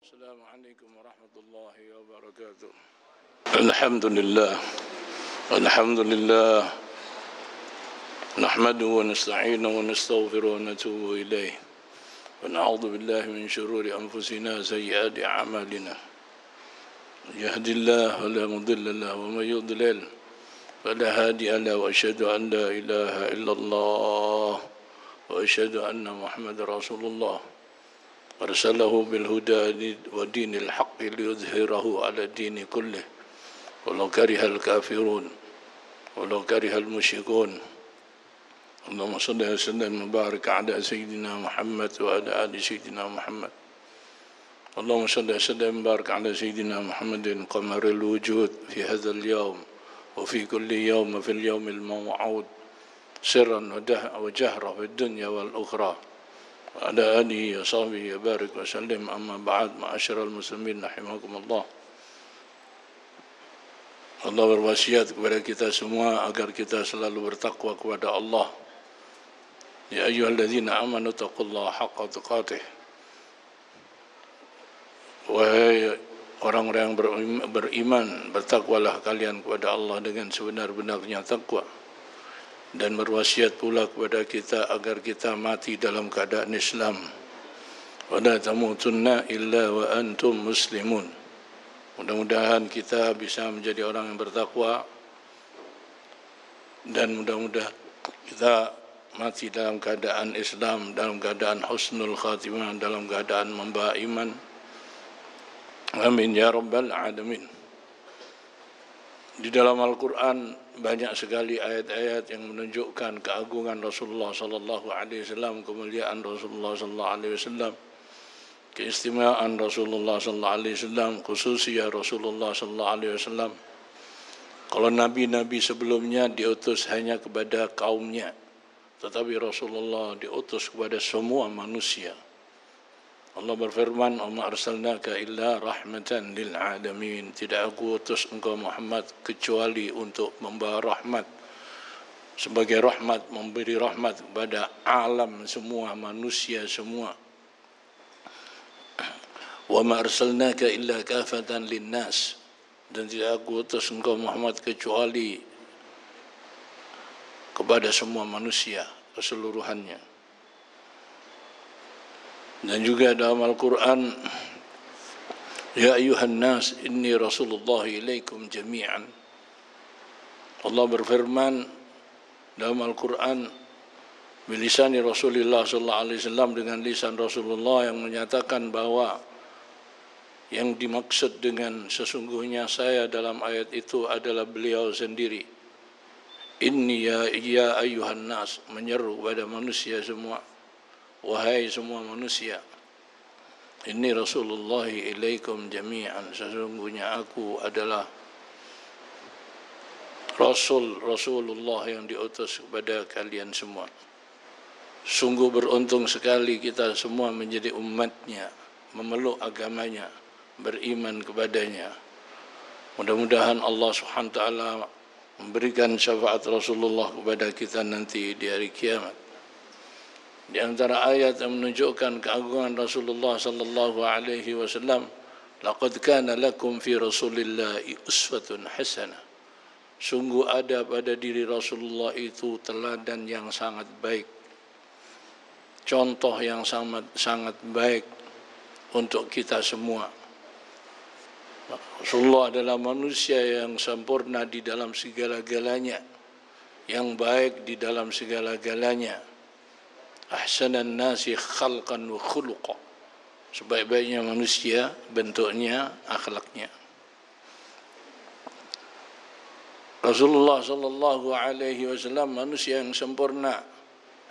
السلام عليكم ورحمة الله وبركاته. الحمد لله نحمده ونستعينه ونستغفره ونتوب إليه ونعوذ بالله من شرور أنفسنا سيئات أعمالنا. يهدي الله فلا مضل له ومن يضلل فلا هادي له وأشهد أن لا إله إلا الله وأشهد أن محمد رسول الله أرسله بالهدى ودين الحق ليظهره على الدين كله ولو كره الكافرون ولو كره المشركون. اللهم صل وسلم وبارك على سيدنا محمد وعلى آل سيدنا محمد. اللهم صل وسلم وبارك على سيدنا محمد قمر الوجود في هذا اليوم وفي كل يوم وفي اليوم الموعود سرا وجهرا في الدنيا والأخرى وعلى آله وصحبه وبارك وسلم. أما بعد معاشر المسلمين rahimakum Allah. Allah berwasiat kepada kita semua agar kita selalu bertakwa kepada Allah. Ya ayyuhalladzina amanu taqullaha haqqa tuqatih. Wahai orang-orang yang beriman, bertakwalah kalian kepada Allah dengan sebenar-benarnya takwa. Dan berwasiat pula kepada kita agar kita mati dalam keadaan Islam. Wala tamutunna illa wa antum muslimun. Mudah-mudahan kita bisa menjadi orang yang bertakwa dan mudah-mudahan kita mati dalam keadaan Islam, dalam keadaan husnul khatimah, dalam keadaan membawa iman. Amin ya rabbal alamin. Di dalam Al-Quran banyak sekali ayat-ayat yang menunjukkan keagungan Rasulullah sallallahu alaihi wasallam, kemuliaan Rasulullah sallallahu alaihi wasallam, keistimewaan Rasulullah sallallahu alaihi wasallam, khususnya Rasulullah sallallahu alaihi wasallam. Kalau nabi-nabi sebelumnya diutus hanya kepada kaumnya, tetapi Rasulullah diutus kepada semua manusia. Allah berfirman, "Wa ma arsalnaka illa rahmatan lil alamin." Tidak aku utus engkau Muhammad kecuali untuk membawa rahmat, sebagai rahmat, memberi rahmat kepada alam semua, manusia semua. "Wa ma arsalnaka illa kafatan linnas." Dan tidak aku utus engkau Muhammad kecuali kepada semua manusia keseluruhannya. Dan juga dalam Al-Quran, "Ya ayuhan nas inni Rasulullah ilaikum jami'an." Allah berfirman dalam Al-Quran bilisani Rasulullah sallallahu alaihi wasallam, dengan lisan Rasulullah yang menyatakan bahwa yang dimaksud dengan sesungguhnya saya dalam ayat itu adalah beliau sendiri. Inni ya ayuhan nas, menyeru pada manusia semua. Wahai semua manusia, ini Rasulullah ilaikum jami'an, sesungguhnya aku adalah Rasulullah yang diutus kepada kalian semua. Sungguh beruntung sekali kita semua menjadi umatnya, memeluk agamanya, beriman kepadanya. Mudah-mudahan Allah Subhanahu wa taala memberikan syafaat Rasulullah kepada kita nanti di hari kiamat. Di antara ayat yang menunjukkan keagungan Rasulullah sallallahu alaihi wasallam, laqad kana lakum fi Rasulillahi uswatun hasanah. Sungguh ada pada diri Rasulullah itu teladan yang sangat baik, contoh yang sangat baik untuk kita semua. Rasulullah adalah manusia yang sempurna di dalam segala-galanya, yang baik di dalam segala-galanya. Ahsanan nasi khalqan wa khuluqa, sebaik-baiknya manusia bentuknya, akhlaknya. Rasulullah sallallahu alaihi wasallam manusia yang sempurna,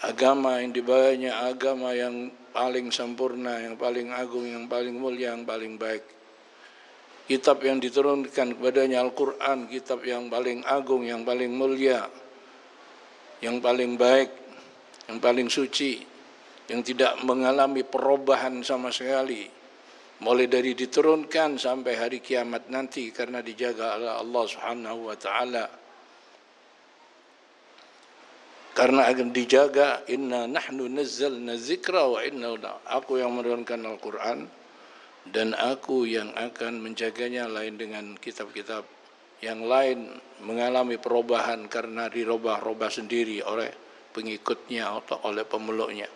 agama yang dibawanya agama yang paling sempurna, yang paling agung, yang paling mulia, yang paling baik. Kitab yang diturunkan kepadanya Al-Quran, kitab yang paling agung, yang paling mulia, yang paling baik, yang paling suci, yang tidak mengalami perubahan sama sekali, mulai dari diturunkan sampai hari kiamat nanti, karena dijaga oleh Allah Subhanahu wa taala. Karena akan dijaga, inna nahnu nazzalna dzikra wa inna, aku yang menurunkan Al-Quran, dan aku yang akan menjaganya, lain dengan kitab-kitab yang lain mengalami perubahan karena dirubah-rubah sendiri oleh pengikutnya atau oleh pemeluknya.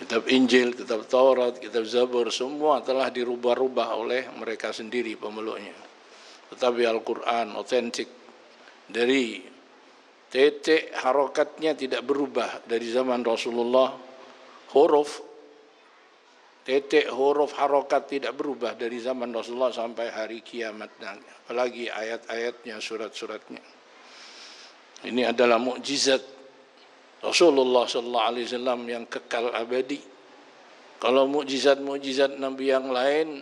Kitab Injil, kitab Taurat, kitab Zabur semua telah dirubah-rubah oleh mereka sendiri pemeluknya. Tetapi Al-Quran otentik, dari titik harokatnya tidak berubah dari zaman Rasulullah, huruf titik huruf harokat tidak berubah dari zaman Rasulullah sampai hari kiamat, apalagi ayat-ayatnya, surat-suratnya. Ini adalah mukjizat Rasulullah sallallahu alaihi wasallam yang kekal abadi. Kalau mukjizat-mukjizat nabi yang lain,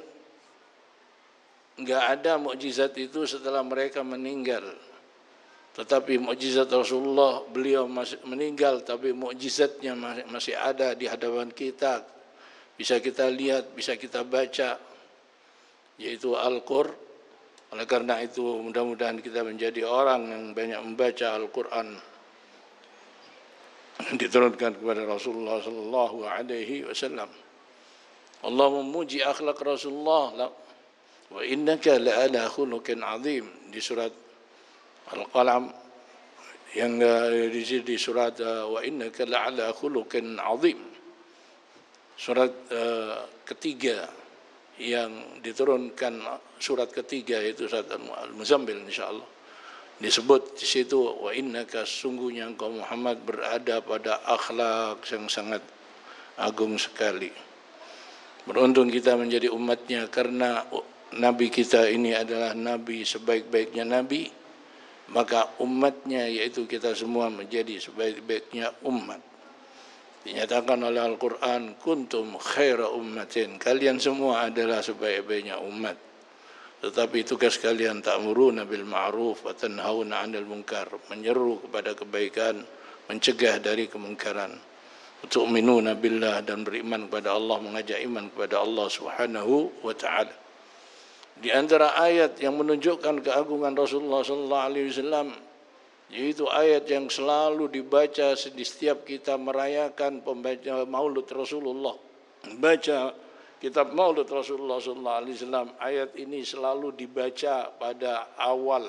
enggak ada mukjizat itu setelah mereka meninggal. Tetapi mukjizat Rasulullah, beliau masih meninggal tapi mukjizatnya masih ada di hadapan kita. Bisa kita lihat, bisa kita baca, yaitu Al-Qur'an. Oleh karena itu mudah-mudahan kita menjadi orang yang banyak membaca Al-Qur'an diturunkan kepada Rasulullah sallallahu alaihi wasallam. Allah memuji akhlak Rasulullah, wa innaka la'ala khuluqin azim, di surat Al-Qalam, yang di surat wa innaka la'ala khuluqin azim, surat ketiga yang diturunkan, surat ketiga yaitu surat Al-Muzammil, insyaallah disebut di situ, wa innaka, sungguhnya engkau Muhammad berada pada akhlak yang sangat agung sekali. Beruntung kita menjadi umatnya, karena nabi kita ini adalah nabi sebaik-baiknya nabi, maka umatnya yaitu kita semua menjadi sebaik-baiknya umat. Dinyatakan oleh Al-Quran, kuntum khaira ummatin, kalian semua adalah sebaik-baiknya umat. Tetapi tugas kalian ta'muruna bil ma'ruf wa tanhauna 'anil munkar, menyeru kepada kebaikan, mencegah dari kemungkaran. Tu'minuna billah, dan beriman kepada Allah, mengajak iman kepada Allah Subhanahu wa taala. Di antara ayat yang menunjukkan keagungan Rasulullah sallallahu alaihi wasallam, yaitu ayat yang selalu dibaca di setiap kita merayakan pembaca Maulud Rasulullah, baca kitab Maulud Rasulullah sallallahu alaihi wasallam. Ayat ini selalu dibaca pada awal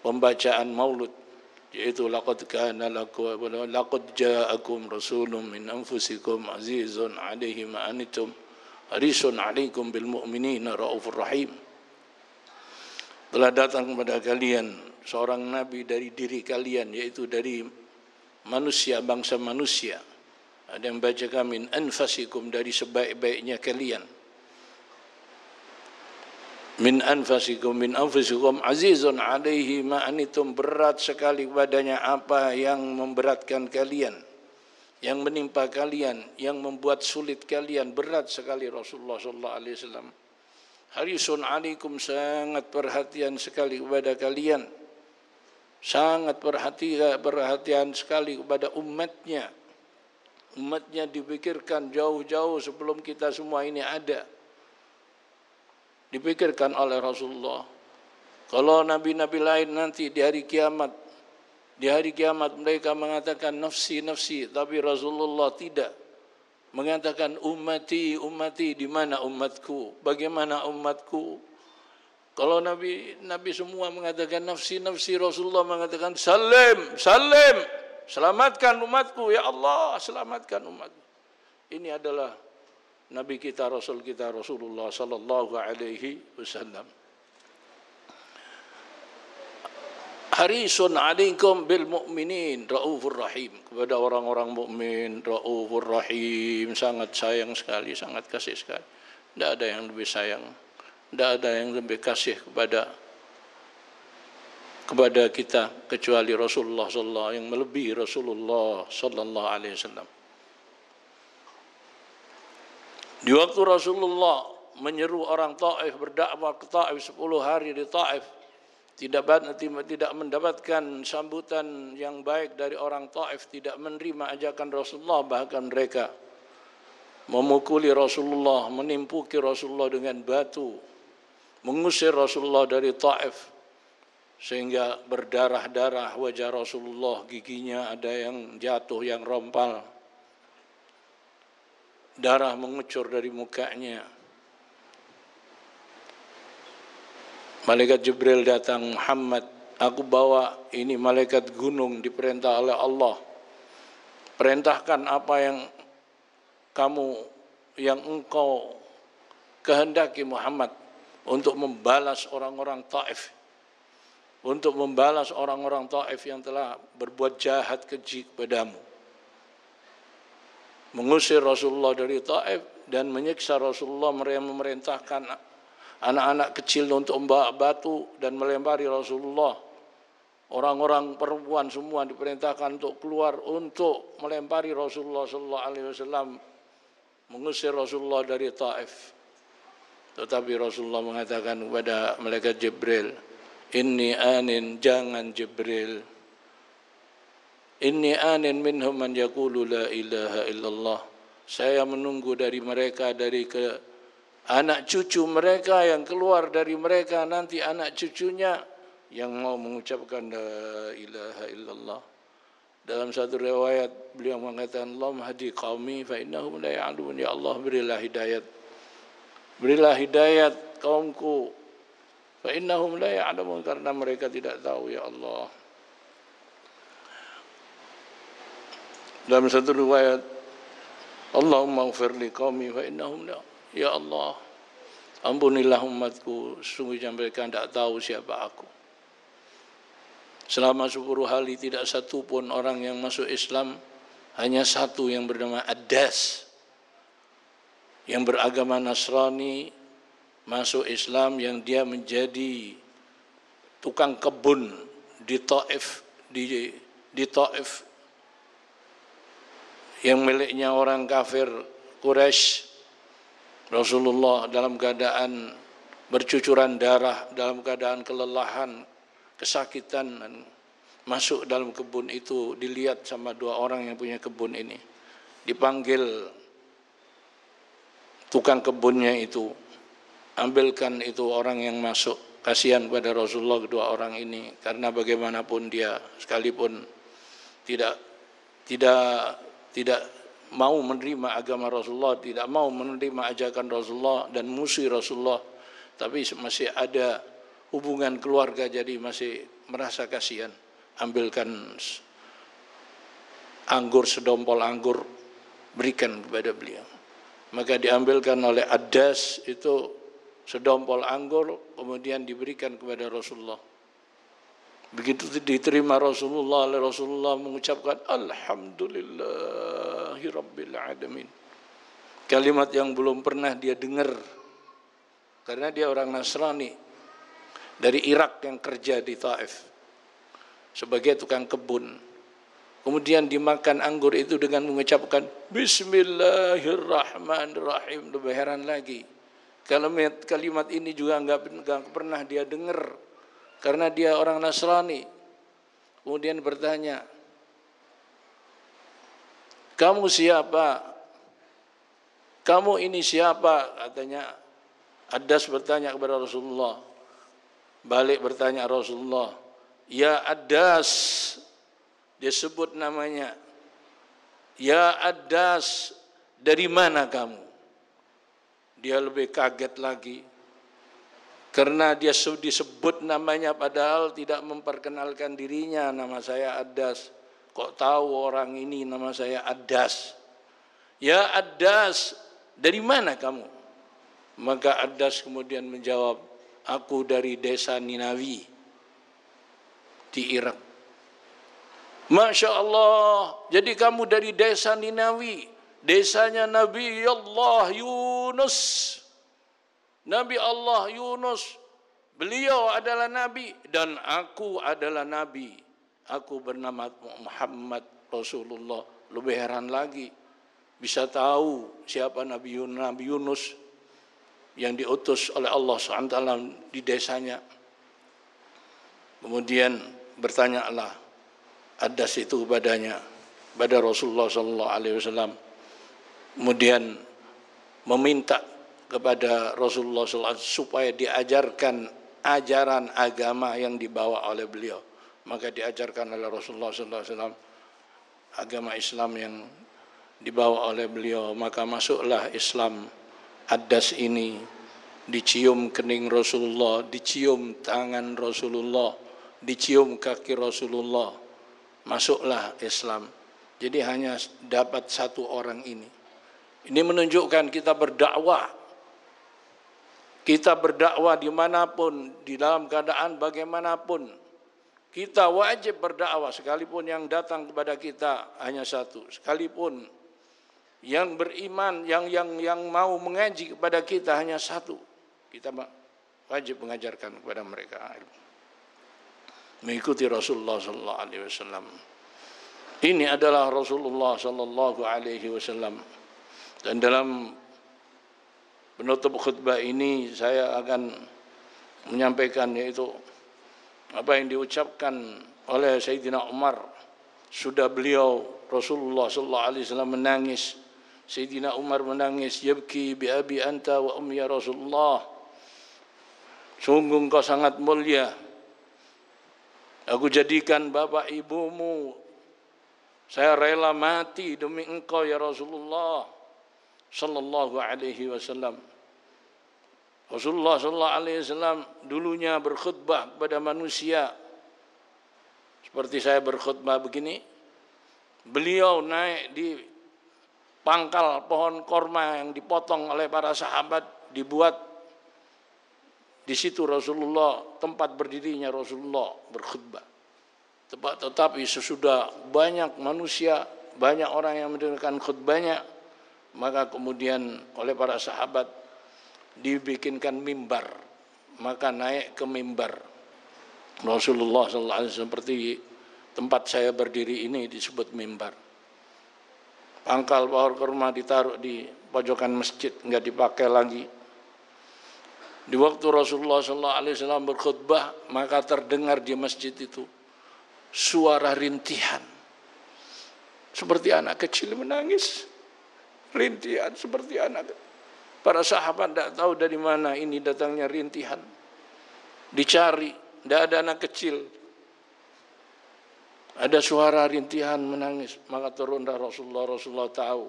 pembacaan Maulud, yaitu laqad kana lakum laqad ja'akum rasulun min anfusikum azizun 'alaihi ma anittum harisun 'alaikum bil mu'minina raufur rahim. Telah datang kepada kalian seorang nabi dari diri kalian, yaitu dari manusia, bangsa manusia. Ada yang bacakan min anfasikum, dari sebaik-baiknya kalian. Min anfasikum, min anfusikum azizun alaihi ma anitum, berat sekali padanya apa yang memberatkan kalian, yang menimpa kalian, yang membuat sulit kalian, berat sekali Rasulullah sallallahu alaihi wasallam. Harisun alaikum, sangat perhatian sekali kepada kalian, sangat perhatian sekali kepada umatnya. Umatnya dipikirkan jauh-jauh sebelum kita semua ini ada. Dipikirkan oleh Rasulullah. Kalau nabi-nabi lain nanti di hari kiamat mereka mengatakan nafsi, nafsi, tapi Rasulullah tidak. Mengatakan ummati, ummati, di mana umatku? Bagaimana umatku? Kalau nabi semua mengatakan nafsi, nafsi, Rasulullah mengatakan salim, salim. Selamatkan umatku, ya Allah, selamatkan umatku. Ini adalah Nabi kita, Rasul kita, Rasulullah sallallahu alaihi wasallam. Harisun alaikum bil mu'minin raufur rahim, kepada orang-orang mukmin raufur rahim, sangat sayang sekali, sangat kasih sekali. Tidak ada yang lebih sayang, tidak ada yang lebih kasih kepada kita kecuali Rasulullah sallallahu, yang melebihi Rasulullah sallallahu alaihi wasallam. Di waktu Rasulullah menyeru orang Taif, berdakwah ke Taif 10 hari di Taif, tidak mendapatkan sambutan yang baik dari orang Taif, tidak menerima ajakan Rasulullah, bahkan mereka memukuli Rasulullah, menimpuki Rasulullah dengan batu, mengusir Rasulullah dari Taif, sehingga berdarah-darah wajah Rasulullah, giginya ada yang jatuh, yang rompal. darah mengucur dari mukanya. Malaikat Jibril datang, Muhammad, aku bawa ini malaikat gunung diperintah oleh Allah. Perintahkan apa yang engkau kehendaki Muhammad untuk membalas orang-orang Taif. Untuk membalas orang-orang Taif yang telah berbuat jahat keji kepadamu. Mengusir Rasulullah dari Taif dan menyiksa Rasulullah, memerintahkan anak-anak kecil untuk membawa batu dan melempari Rasulullah. Orang-orang perempuan semua diperintahkan untuk keluar untuk melempari Rasulullah sallallahu alaihi wasallam, mengusir Rasulullah dari Taif. Tetapi Rasulullah mengatakan kepada malaikat Jibril, "Inni anin, jangan Jibril. Inni anin minhum man yaqulu la ilaha illallah." Saya menunggu dari mereka, anak cucu mereka yang keluar dari mereka nanti anak cucunya yang mau mengucapkan la ilaha illallah. Dalam satu riwayat beliau mengatakan, Allahumma hadi qaumi fa innahum la ya'lamun. Ya Allah, berilah hidayat. Berilah hidayat kaumku. Fa innahum la ya'lamun, karena mereka tidak tahu ya Allah. Dalam satu riwayat, Allahumma ighfir li qaumi fa innahum la, ya Allah, ampunilah umatku, sungguhnya mereka tidak tahu siapa aku. Selama 10 hari tidak satu pun orang yang masuk Islam, hanya satu yang bernama Addas, yang beragama Nasrani, masuk Islam, yang dia menjadi tukang kebun di Taif, di Taif, yang miliknya orang kafir Quraisy. Rasulullah dalam keadaan bercucuran darah, dalam keadaan kelelahan, kesakitan, dan masuk dalam kebun itu, dilihat sama 2 orang yang punya kebun ini. Dipanggil tukang kebunnya itu, ambilkan itu orang yang masuk. Kasihan pada Rasulullah kedua orang ini, karena bagaimanapun dia sekalipun tidak mau menerima agama Rasulullah, tidak mau menerima ajakan Rasulullah dan musuh Rasulullah, tapi masih ada hubungan keluarga, jadi masih merasa kasihan. Ambilkan anggur, sedompol anggur, berikan kepada beliau. Maka diambilkan oleh Addas itu sedompol anggur, kemudian diberikan kepada Rasulullah. Begitu diterima Rasulullah, mengucapkan Alhamdulillahi Rabbil Alamin. Kalimat yang belum pernah dia dengar, karena dia orang Nasrani dari Irak yang kerja di Taif sebagai tukang kebun. Kemudian dimakan anggur itu dengan mengucapkan Bismillahirrahmanirrahim. Lebih heran lagi, kalimat ini juga enggak pernah dia dengar, karena dia orang Nasrani. Kemudian bertanya, kamu siapa? Kamu ini siapa? Katanya, Addas bertanya kepada Rasulullah. Balik bertanya Rasulullah, ya Addas. Dia sebut namanya. Ya Addas, dari mana kamu? Dia lebih kaget lagi, karena dia disebut namanya padahal tidak memperkenalkan dirinya. Nama saya Addas. Kok tahu orang ini nama saya Addas? Ya Addas, dari mana kamu? Maka Addas kemudian menjawab, aku dari desa Ninawi di Irak. Masya Allah, jadi kamu dari desa Ninawi, desanya Nabi Allah Yunus. Nabi Allah Yunus, beliau adalah Nabi dan aku adalah Nabi. Aku bernama Muhammad Rasulullah. Lebih heran lagi, bisa tahu siapa Nabi Yunus yang diutus oleh Allah SWT di desanya. Kemudian bertanyalah Addas itu kepada Rasulullah SAW. Kemudian meminta kepada Rasulullah SAW supaya diajarkan ajaran agama yang dibawa oleh beliau. Maka diajarkan oleh Rasulullah SAW agama Islam yang dibawa oleh beliau, maka masuklah Islam. Adas ini dicium kening Rasulullah, dicium tangan Rasulullah, dicium kaki Rasulullah, masuklah Islam. Jadi hanya dapat satu orang ini. Ini menunjukkan kita berdakwah. Kita berdakwah dimanapun, di dalam keadaan bagaimanapun. Kita wajib berdakwah, sekalipun yang datang kepada kita hanya satu. Sekalipun yang beriman, yang mau mengaji kepada kita hanya satu. Kita wajib mengajarkan kepada mereka ilmu. Mengikuti Rasulullah sallallahu alaihi wasallam. Ini adalah Rasulullah sallallahu alaihi wasallam. Dan dalam penutup khutbah ini saya akan menyampaikan yaitu apa yang diucapkan oleh Sayyidina Umar. Sudah beliau Rasulullah sallallahu alaihi wasallam menangis. Sayyidina Umar menangis, yabki bi abi anta wa ummi ya Rasulullah. Sungguh engkau sangat mulia. Aku jadikan bapak ibumu. Saya rela mati demi engkau ya Rasulullah sallallahu alaihi wasallam. Rasulullah sallallahu alaihi wasallam dulunya berkhutbah kepada manusia seperti saya berkhutbah begini. Beliau naik di pangkal pohon korma yang dipotong oleh para sahabat, dibuat di situ Rasulullah, tempat berdirinya Rasulullah berkhutbah. Tetapi sesudah banyak manusia, banyak orang yang mendengarkan khutbahnya, maka kemudian oleh para sahabat dibikinkan mimbar, maka naik ke mimbar Rasulullah sallallahu alaihi wasallam. Seperti tempat saya berdiri ini disebut mimbar. Pangkal pohon kurma ditaruh di pojokan masjid, enggak dipakai lagi. Di waktu Rasulullah sallallahu alaihi wasallam berkhutbah, maka terdengar di masjid itu suara rintihan. Seperti anak kecil menangis. Rintihan seperti anak. Para sahabat tidak tahu dari mana ini datangnya rintihan. Dicari, tidak ada anak kecil. Ada suara rintihan menangis, maka turunlah Rasulullah tahu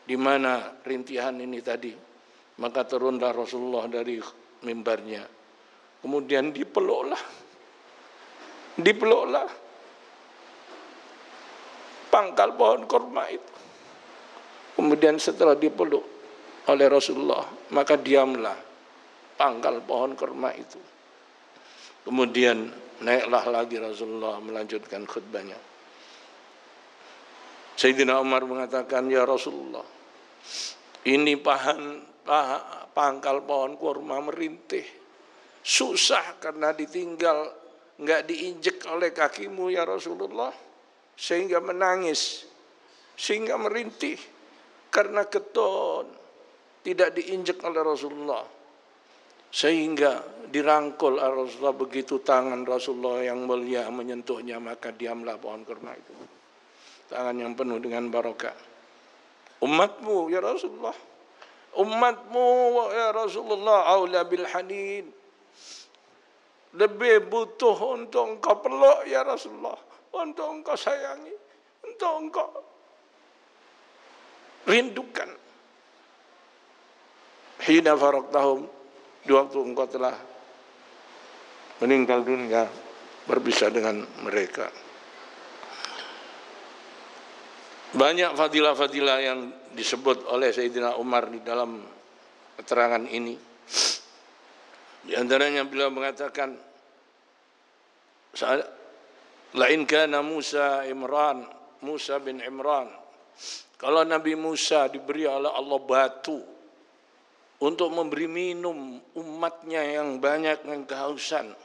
di mana rintihan ini tadi. Maka turunlah Rasulullah dari mimbarnya. Kemudian dipeluklah pangkal pohon kurma itu. Kemudian setelah dipeluk oleh Rasulullah, maka diamlah pangkal pohon kurma itu. Kemudian naiklah lagi Rasulullah melanjutkan khutbahnya. Sayyidina Umar mengatakan, ya Rasulullah, ini pangkal pohon kurma merintih. Susah karena ditinggal, enggak diinjek oleh kakimu ya Rasulullah. Sehingga menangis, sehingga merintih. Karena keton tidak diinjek oleh Rasulullah. Sehingga dirangkul Rasulullah, begitu tangan Rasulullah yang mulia menyentuhnya, maka diamlah pohon kurma itu. Tangan yang penuh dengan barokah. Umatmu ya Rasulullah, umatmu ya Rasulullah, aula bil hanin, lebih butuh untuk engkau peluk ya Rasulullah, untuk engkau sayangi, untuk engkau rindukan. Hina faraktahum, di waktu engkau telah meninggal dunia, berpisah dengan mereka. Banyak fadilah-fadilah yang disebut oleh Sayyidina Umar di dalam keterangan ini. Di antaranya beliau mengatakan, lain kana Musa bin Imran, kalau Nabi Musa diberi oleh Allah batu untuk memberi minum umatnya yang banyak yang kehausan,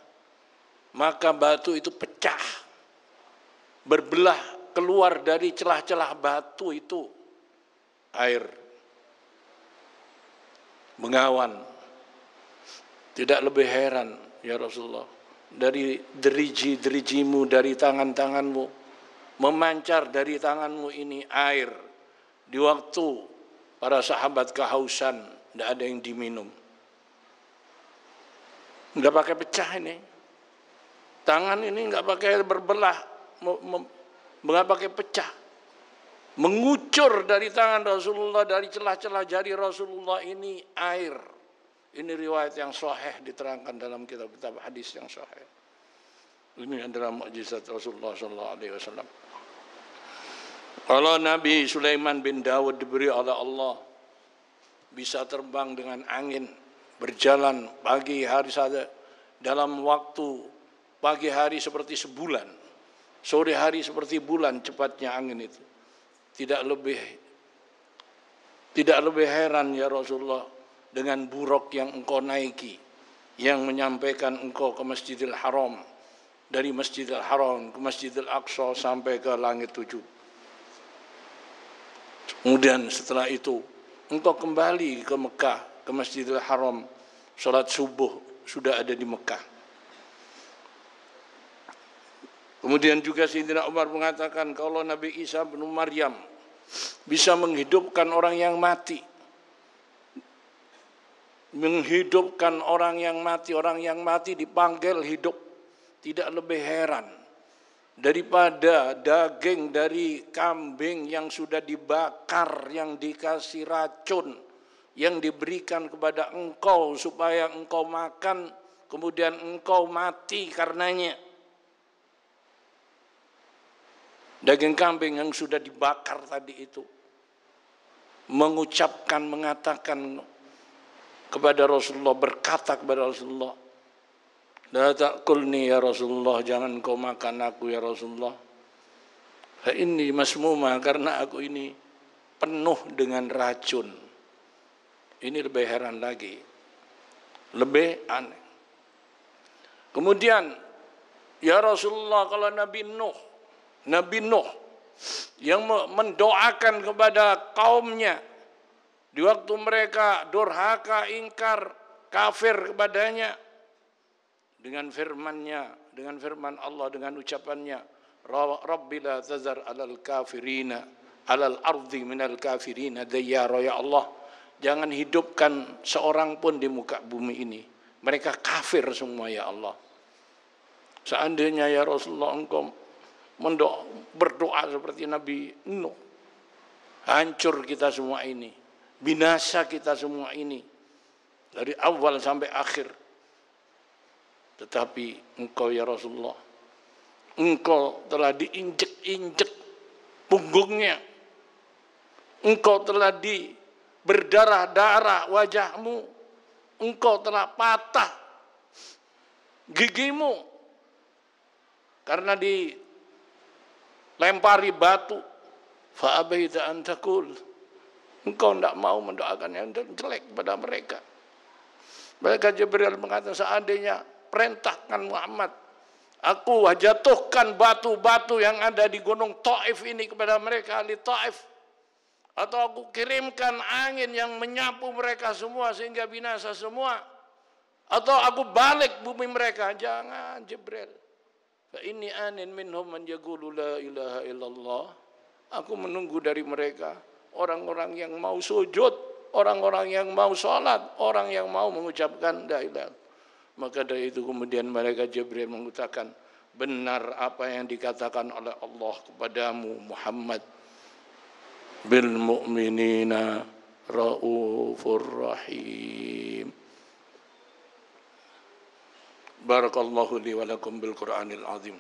maka batu itu pecah, berbelah, keluar dari celah-celah batu itu air mengawan. Tidak lebih heran ya Rasulullah, dari deriji-derijimu, dari tangan-tanganmu, memancar dari tanganmu ini air. Di waktu para sahabat kehausan, tidak ada yang diminum. Enggak pakai pecah ini. Tangan ini enggak pakai berbelah, enggak pakai pecah. mengucur dari tangan Rasulullah, dari celah-celah jari Rasulullah ini air. Ini riwayat yang sahih diterangkan dalam kitab-kitab hadis yang sahih. Ini adalah mukjizat Rasulullah sallallahu alaihi wasallam. Kalau Nabi Sulaiman bin Daud diberi oleh Allah bisa terbang dengan angin, berjalan pagi hari saja dalam waktu pagi hari seperti sebulan, sore hari seperti bulan cepatnya angin itu. Tidak lebih heran ya Rasulullah dengan buruk yang engkau naiki, yang menyampaikan engkau ke Masjidil Haram, dari Masjidil Haram ke Masjidil Aqsa sampai ke langit 7. Kemudian setelah itu engkau kembali ke Mekah, ke Masjidil Haram, sholat subuh sudah ada di Mekah. Kemudian juga Sayyidina Umar mengatakan kalau Nabi Isa bin Maryam bisa menghidupkan orang yang mati. Menghidupkan orang yang mati dipanggil hidup. Tidak lebih heran daripada daging dari kambing yang sudah dibakar, yang dikasih racun, yang diberikan kepada engkau supaya engkau makan, kemudian engkau mati karenanya. Daging kambing yang sudah dibakar tadi itu mengatakan kepada Rasulullah, berkata kepada Rasulullah, la ta'kulni ya Rasulullah, jangan kau makan aku ya Rasulullah. Fa inni masmuma, karena aku ini penuh dengan racun. Ini lebih heran lagi, lebih aneh. Kemudian ya Rasulullah, kalau Nabi Nuh yang mendoakan kepada kaumnya di waktu mereka durhaka, ingkar, kafir kepadanya, dengan firman-Nya, dengan firman Allah, dengan ucapannya, Rabbi la tazar alal kafirina alal ardi minal kafirina dayyara, ya Allah, jangan hidupkan seorang pun di muka bumi ini, mereka kafir semua ya Allah. Seandainya ya Rasulullah engkau berdoa seperti Nabi Nuh, hancur kita semua ini, binasa kita semua ini dari awal sampai akhir. Tetapi engkau ya Rasulullah, engkau telah diinjek-injek punggungnya, engkau telah berdarah-darah wajahmu, engkau telah patah gigimu karena lempari batu. Fa'abaita an taqul, engkau tidak mau mendoakan yang jelek pada mereka. Mereka Jibril mengatakan, seandainya perintahkan Muhammad, aku jatuhkan batu-batu yang ada di gunung Taif ini kepada mereka, ahli Taif, atau aku kirimkan angin yang menyapu mereka semua sehingga binasa semua, atau aku balik bumi mereka. Jangan Jibril. Fa inni anin minhum man yaqulu la ilaha illallah. Aku menunggu dari mereka orang-orang yang mau sujud, orang-orang yang mau salat, orang yang mau mengucapkan la ilaha. Maka dari itu kemudian mereka Jibril mengatakan, benar apa yang dikatakan oleh Allah kepadamu Muhammad, bil mu'minina raufur rahim. Barakallahu li wa lakum bil Qur'anil azim.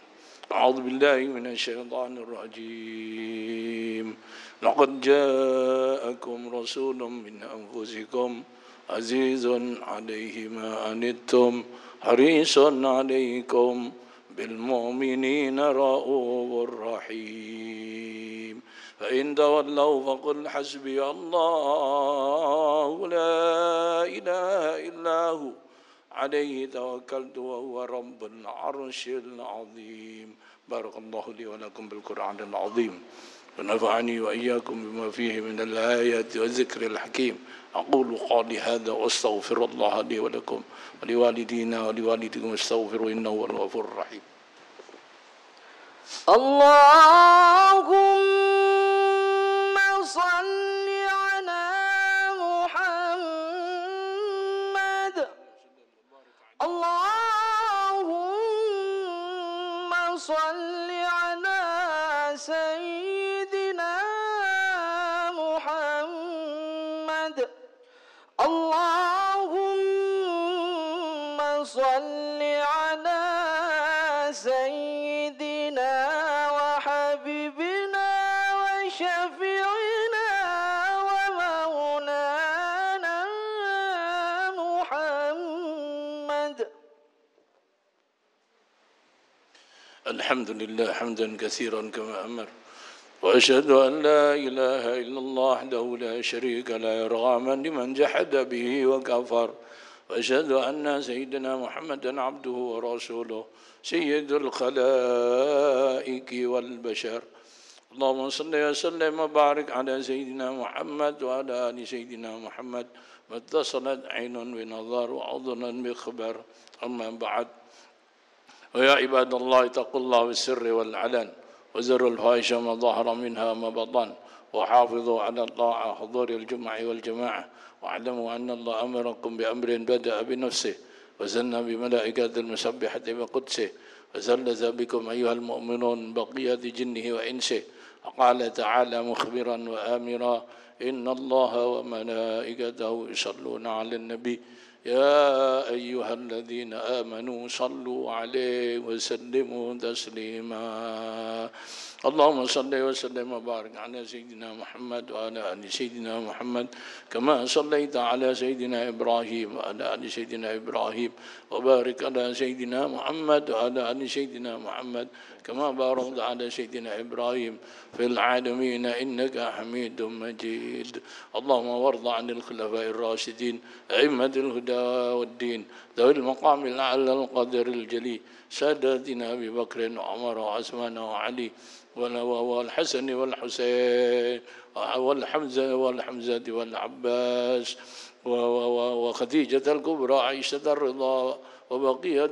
A'udzu billahi minasy syaithanir rajim. Laqad ja'akum rasulun min anfusikum azizun 'alaihi ma anittum harisun 'alaikum bil mu'minina raufur rahim. Fa in tawallaw faqul hasbiyallahu la ilaha illahu عليه توكلت وهو رب العرش العظيم. بارك الله لي ولكم بالقرآن العظيم ونفعني وإياكم بما فيه من الآيات والذكر الحكيم. أقول قولي هذا وأستغفر الله لي ولكم ولوالدينا ولوالديكم استغفروا إنه هو الغفور الرحيم. اللهم صل على محمد. اللهم صل على سيدنا صل على سيدنا وحبيبنا وشفيعنا ومولانا محمد. الحمد لله حمدا كثيرا كما أمر، وأشهد أن لا إله إلا الله وحده لا شريك له إرغاما لمن جحد به وكفر، وأشهد أن سيدنا محمدا عبده ورسوله سيد الخلائق والبشر. اللهم صل وسلم وبارك على سيدنا محمد وعلى آل سيدنا محمد، ما اتصلت عين بنظر وأذن بخبر. أما بعد، ويا عباد الله اتقوا الله بالسر والعلن، وزروا الفاحش ما ظهر منها ما بطن، وحافظوا على الطاعة حضور الجمعة والجماعة، واعلموا أن الله أمركم بأمر بدأ بنفسه وزن بملائكة المسبحة بقدسه، وثلث بكم أيها المؤمنون بقية جنه وإنسه، وقال تعالى مخبرا وآمرا: إن الله وملائكته يصلون على النبي يا أيها الذين آمنوا صلوا عليه وسلموا تسليما. اللهم صل وسلم وبارك على سيدنا محمد وعلى آل سيدنا محمد، كما صليت على سيدنا إبراهيم وعلى آل سيدنا إبراهيم، وبارك على سيدنا محمد وعلى آل سيدنا محمد، كما باركت على سيدنا إبراهيم في العالمين إنك حميد مجيد. اللهم وارض عن الخلفاء الراشدين أئمة الهدى والدين ذوي المقام الأعلى القدر الجلي، ساداتنا أبي بكر وعمر وعثمان وعلي والحسن والحسين والحمزة والعباس وخديجة الكبرى عائشة الرضا وبقية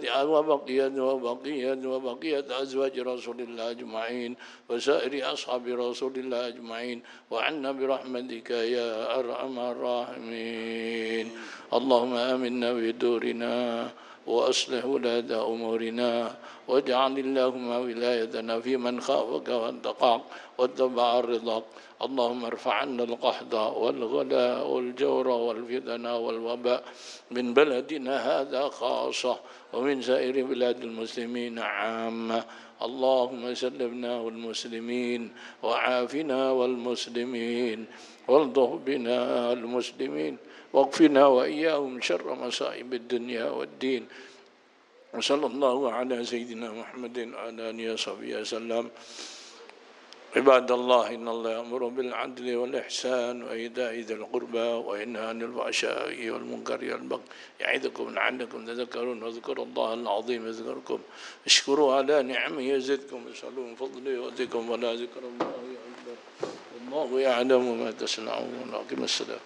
أزواج رسول الله أجمعين، وسائر أصحاب رسول الله أجمعين، وعنا برحمتك يا أرحم الراحمين. اللهم آمنا في دورنا وأصلح ولاة أمورنا، واجعل اللهم ولايتنا في من خافك واتقاك واتبع رضاك. اللهم ارفع عنا القحط والغلاء والجور والفتن والوباء من بلدنا هذا خاصة ومن سائر بلاد المسلمين عامة. اللهم سلمنا والمسلمين، وعافنا والمسلمين، والطف بنا المسلمين، واكفنا وإياهم شر مصائب الدنيا والدين. وصلى الله على سيدنا محمد وعلى آله وصحبه وسلم. عباد الله، إن الله يأمر بالعدل والإحسان وإيتاء ذي القربى وينهى عن الفحشاء والمنكر والبغي يعظكم لعلكم تذكرون. واذكروا الله العظيم يذكركم، اشكروا على نعمه يزدكم، اسألوا من فضله يؤتكم، ولا ذكر الله أكبر، والله يعلم ما تصنعون. أقم الصلاة.